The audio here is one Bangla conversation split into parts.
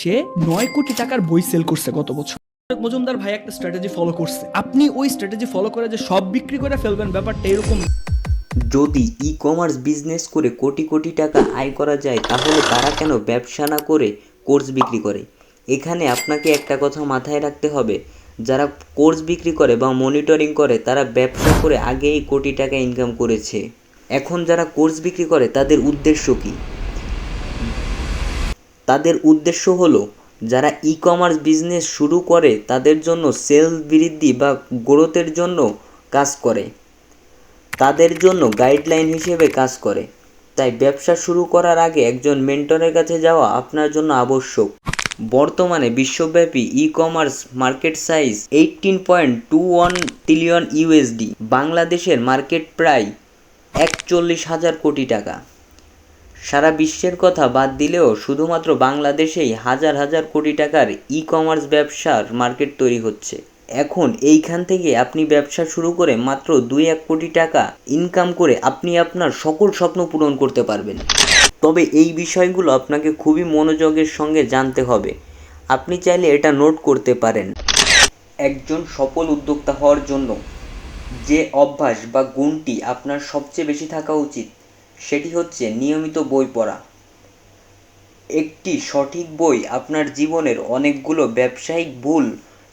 সে 9 কোটি টাকার বই সেল করছে গত বছর। মজুমদার ভাই একটা স্ট্র্যাটেজি ফলো করছে, আপনি ওই স্ট্র্যাটেজি ফলো করে যে সব বিক্রি করে ফেলবেন ব্যাপারটা এরকম। যদি ই কমার্স বিজনেস করে কোটি কোটি টাকা আয় করা যায়, তাহলে তারা কেন ব্যবসা না করে কোর্স বিক্রি করে? এখানে আপনাকে একটা কথা মাথায় রাখতে হবে, যারা কোর্স বিক্রি করে বা মনিটরিং করে তারা ব্যবসা করে আগেই কোটি টাকা ইনকাম করেছে। এখন যারা কোর্স বিক্রি করে তাদের উদ্দেশ্য কী? তাদের উদ্দেশ্য হলো যারা ই কমার্স বিজনেস শুরু করে তাদের জন্য সেলস বৃদ্ধি বা গ্রোথের জন্য কাজ করে, তাদের জন্য গাইডলাইন হিসেবে কাজ করে। তাই ব্যবসা শুরু করার আগে একজন মেন্টরের কাছে যাওয়া আপনার জন্য আবশ্যক। বর্তমানে বিশ্বব্যাপী e commerce market size 18.21 trillion USD. বাংলাদেশের মার্কেট প্রায় 41,000 কোটি টাকা। সারা বিশ্বের কথা বাদ দিলেও শুধুমাত্র বাংলাদেশেই হাজার হাজার কোটি টাকার ই কমার্স ব্যবসার মার্কেট তৈরি হচ্ছে। এখন এইখান থেকে আপনি ব্যবসা শুরু করে মাত্র 2-1 কোটি টাকা ইনকাম করে আপনি আপনার সকল স্বপ্ন পূরণ করতে পারবেন। তবে এই বিষয়গুলো আপনাকে খুবই মনোযোগের সঙ্গে জানতে হবে। আপনি চাইলে এটা নোট করতে পারেন। একজন সফল উদ্যোক্তা হওয়ার জন্য যে অভ্যাস বা গুণটি আপনার সবচেয়ে বেশি থাকা উচিত সেটি হচ্ছে নিয়মিত বই পড়া। একটি সঠিক বই আপনার জীবনের অনেকগুলো ব্যবসায়িক ভুল,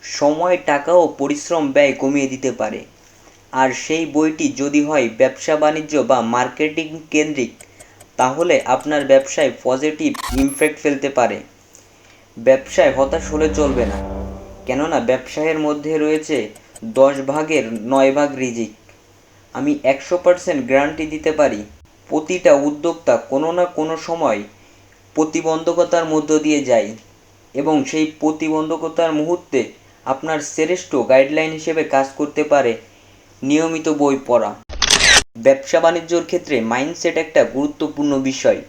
সময়, টাকা ও পরিশ্রম ব্যয় কমিয়ে দিতে পারে। আর সেই বইটি যদি হয় ব্যবসা বাণিজ্য বা মার্কেটিং কেন্দ্রিক, তাহলে আপনার ব্যবসায় পজিটিভ ইমপ্যাক্ট ফেলতে পারে। ব্যবসায় হতাশ হলে চলবে না, কেননা ব্যবসায়ের মধ্যে রয়েছে 10 ভাগের 9 ভাগ রিজিক। আমি 100% গ্যারান্টি দিতে পারি, প্রতিটা উদ্যোক্তা কোনো না কোনো সময় প্রতিবন্ধকতার মধ্য দিয়ে যায় এবং সেই প্রতিবন্ধকতার মুহূর্তে আপনার শ্রেষ্ঠ গাইডলাইন হিসেবে কাজ করতে পারে নিয়মিত বই পড়া। ব্যবসা বাণিজ্যর ক্ষেত্রে মাইন্ডসেট একটা গুরুত্বপূর্ণ বিষয়,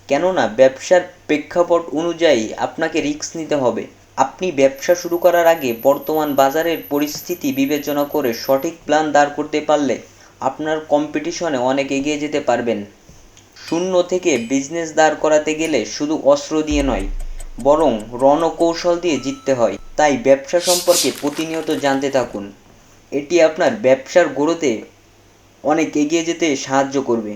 কেননা ব্যবসার প্রেক্ষাপট অনুযায়ী আপনাকে রিস্ক নিতে হবে। আপনি ব্যবসা শুরু করার আগে বর্তমান বাজারের পরিস্থিতি বিবেচনা করে সঠিক প্ল্যান দাঁড় করতে পারলে আপনার কম্পিটিশনে অনেক এগিয়ে যেতে পারবেন। শূন্য থেকে বিজনেস দাঁড় করাতে গেলে শুধু অস্ত্র দিয়ে নয়, বরং রণকৌশল দিয়ে জিততে হয়। তাই ব্যবসা সম্পর্কে প্রতিনিয়ত জানতে থাকুন, এটি আপনার ব্যবসার গ্রোথে অনেক এগিয়ে যেতে সাহায্য করবে।